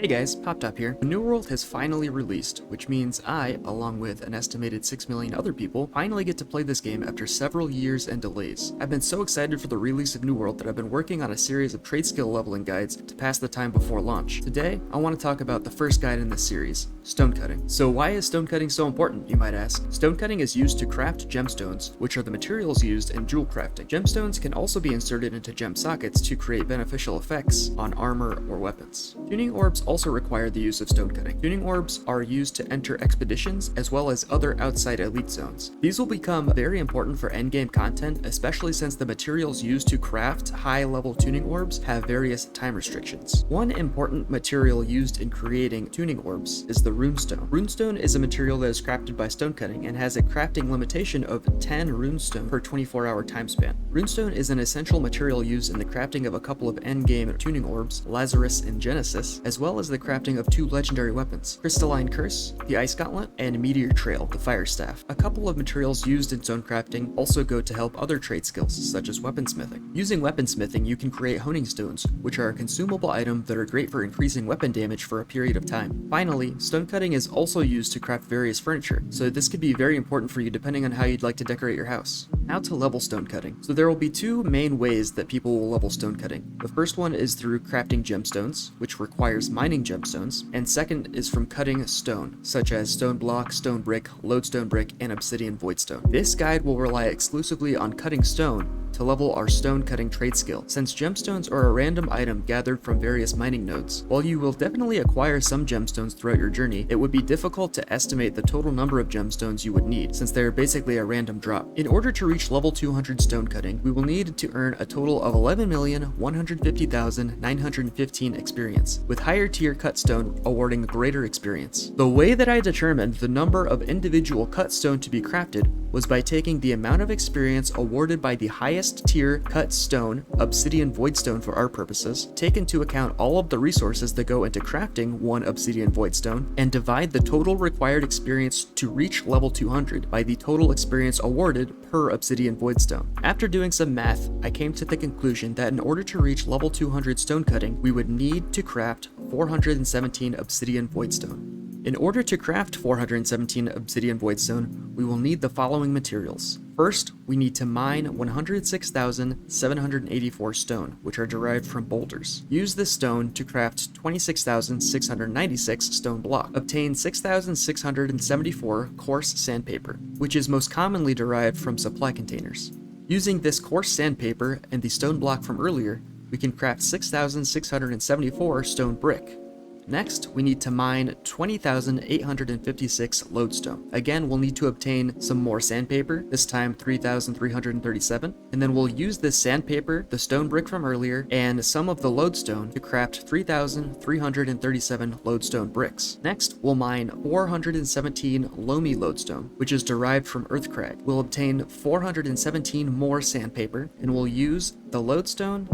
Hey guys, PopTop here. The New World has finally released, which means I, along with an estimated 6 million other people, finally get to play this game after several years and delays. I've been so excited for the release of New World that I've been working on a series of trade skill leveling guides to pass the time before launch. Today, I want to talk about the first guide in this series, Stonecutting. So why is stonecutting so important, you might ask? Stonecutting is used to craft gemstones, which are the materials used in jewel crafting. Gemstones can also be inserted into gem sockets to create beneficial effects on armor or weapons. Tuning orbs also require the use of stonecutting. Tuning orbs are used to enter expeditions as well as other outside elite zones. These will become very important for endgame content, especially since the materials used to craft high-level tuning orbs have various time restrictions. One important material used in creating tuning orbs is the runestone. Runestone is a material that is crafted by stonecutting and has a crafting limitation of 10 runestone per 24-hour time span. Runestone is an essential material used in the crafting of a couple of endgame tuning orbs, Lazarus and Genesis, as well as the crafting of two legendary weapons, Crystalline Curse, the Ice Gauntlet, and Meteor Trail, the Fire Staff. A couple of materials used in stone crafting also go to help other trade skills, such as weaponsmithing. Using weaponsmithing, you can create honing stones, which are a consumable item that are great for increasing weapon damage for a period of time. Finally, stonecutting is also used to craft various furniture, so this could be very important for you depending on how you'd like to decorate your house. Now to level stonecutting. So there will be two main ways that people will level stonecutting. The first one is through crafting gemstones, which requires mining gemstones, and second is from cutting stone, such as stone block, stone brick, lodestone brick, and obsidian voidstone. This guide will rely exclusively on cutting stone to level our stone cutting trade skill, since gemstones are a random item gathered from various mining nodes. While you will definitely acquire some gemstones throughout your journey, it would be difficult to estimate the total number of gemstones you would need, since they are basically a random drop. In order to reach level 200 stone cutting, we will need to earn a total of 11,150,915 experience, with higher tier cut stone awarding greater experience. The way that I determined the number of individual cut stone to be crafted was by taking the amount of experience awarded by the highest tier cut stone, obsidian voidstone for our purposes, take into account all of the resources that go into crafting one obsidian voidstone, and divide the total required experience to reach level 200 by the total experience awarded per obsidian voidstone. After doing some math, I came to the conclusion that in order to reach level 200 stone cutting, we would need to craft 417 obsidian voidstone. In order to craft 417 obsidian voidstone, we will need the following materials. First, we need to mine 106,784 stone, which are derived from boulders. Use this stone to craft 26,696 stone block. Obtain 6,674 coarse sandpaper, which is most commonly derived from supply containers. Using this coarse sandpaper and the stone block from earlier, we can craft 6,674 stone brick. Next, we need to mine 20,856 lodestone. Again, we'll need to obtain some more sandpaper, this time 3,337, and then we'll use this sandpaper, the stone brick from earlier, and some of the lodestone to craft 3,337 lodestone bricks. Next, we'll mine 417 loamy lodestone, which is derived from earth crag. We'll obtain 417 more sandpaper, and we'll use the lodestone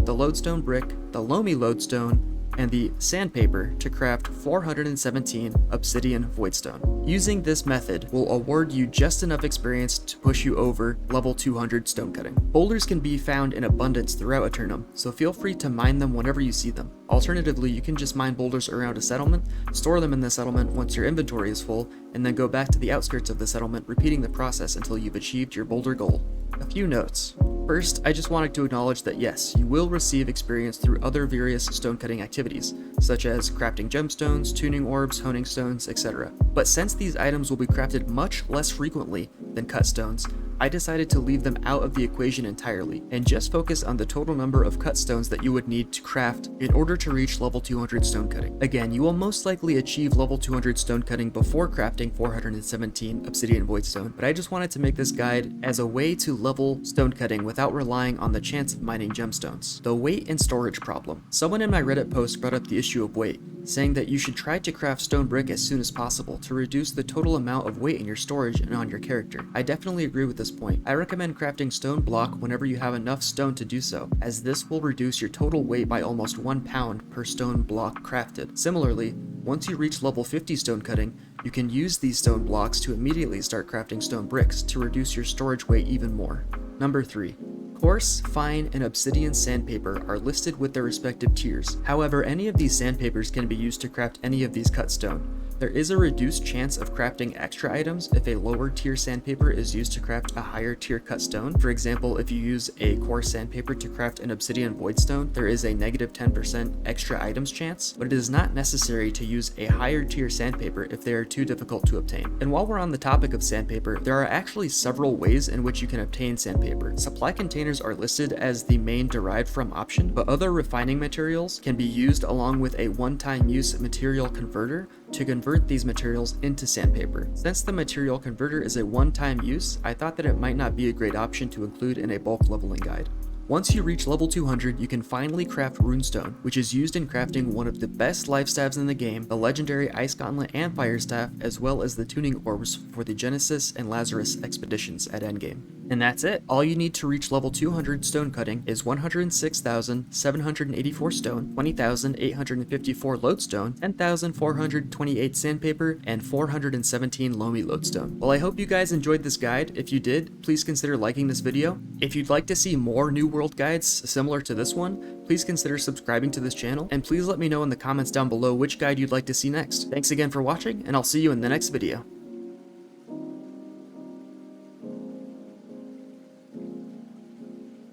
brick, the loamy lodestone, and the sandpaper to craft 417 obsidian voidstone. Using this method will award you just enough experience to push you over level 200 stonecutting. Boulders can be found in abundance throughout Eternum, so feel free to mine them whenever you see them. Alternatively, you can just mine boulders around a settlement, store them in the settlement once your inventory is full, and then go back to the outskirts of the settlement, repeating the process until you've achieved your boulder goal. A few notes. First, I just wanted to acknowledge that yes, you will receive experience through other various stonecutting activities, such as crafting gemstones, tuning orbs, honing stones, etc. But since these items will be crafted much less frequently than cut stones, I decided to leave them out of the equation entirely, and just focus on the total number of cut stones that you would need to craft in order to reach level 200 stonecutting. Again, you will most likely achieve level 200 stonecutting before crafting 417 obsidian voidstone, but I just wanted to make this guide as a way to level stonecutting without relying on the chance of mining gemstones. The weight and storage problem. Someone in my Reddit post brought up the issue of weight, saying that you should try to craft stone brick as soon as possible to reduce the total amount of weight in your storage and on your character. I definitely agree with this point. I recommend crafting stone block whenever you have enough stone to do so, as this will reduce your total weight by almost 1 pound per stone block crafted. Similarly, once you reach level 50 stone cutting, you can use these stone blocks to immediately start crafting stone bricks to reduce your storage weight even more. Number 3. Coarse, fine, and obsidian sandpaper are listed with their respective tiers. However, any of these sandpapers can be used to craft any of these cut stone. There is a reduced chance of crafting extra items if a lower tier sandpaper is used to craft a higher tier cut stone. For example, if you use a coarse sandpaper to craft an obsidian voidstone, there is a negative 10% extra items chance, but it is not necessary to use a higher tier sandpaper if they are too difficult to obtain. And while we're on the topic of sandpaper, there are actually several ways in which you can obtain sandpaper. Supply containers are listed as the main derived from option, but other refining materials can be used along with a one-time use material converter to convert these materials into sandpaper. Since the material converter is a one-time use, I thought that it might not be a great option to include in a bulk leveling guide. Once you reach level 200, you can finally craft runestone, which is used in crafting one of the best life staves in the game, the legendary ice gauntlet and fire staff, as well as the tuning orbs for the Genesis and Lazarus expeditions at endgame. And that's it. All you need to reach level 200 stonecutting is 106,784 stone, 20,854 lodestone, 10,428 sandpaper, and 417 loamy lodestone. Well, I hope you guys enjoyed this guide. If you did, please consider liking this video. If you'd like to see more New World guides similar to this one, please consider subscribing to this channel, and please let me know in the comments down below which guide you'd like to see next. Thanks again for watching, and I'll see you in the next video.